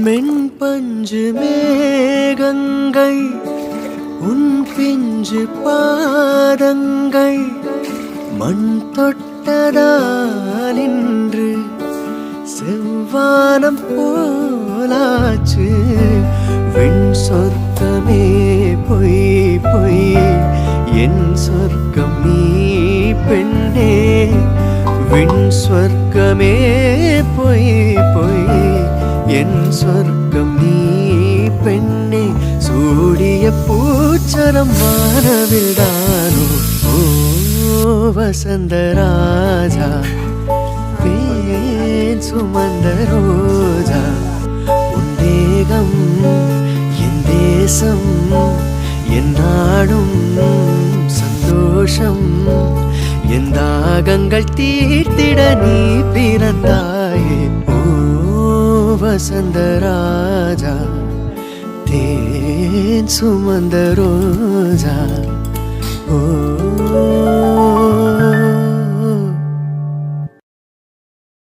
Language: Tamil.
மென்பஞ்சு மேகங்கள் உன் பிஞ்சு பாதங்கள் மண் தொட்டதால் இன்று செவ்வானம் போலாச்சு. வெண் சொர்க்கமே பொய் பொய் என் சொர்க்கம் நீ பெண்ணே. விண் சொர்க்கமே பொய் பொய் என் சொர்க்கம் நீ பெண்ணே. சூடிய பூச்சரம் வானவில் தானோ ஓ வசந்தராஜா. தேன் சுமந்த ரோஜா உன் தேகம் என் தேசம் என் நாடும் சந்தோஷம். என் தாகங்கள் தீர்த்திட நீ பிறந்தாயே ஓ வசந்தராஜா. தேன் சுமந்த ரோஜா ஓ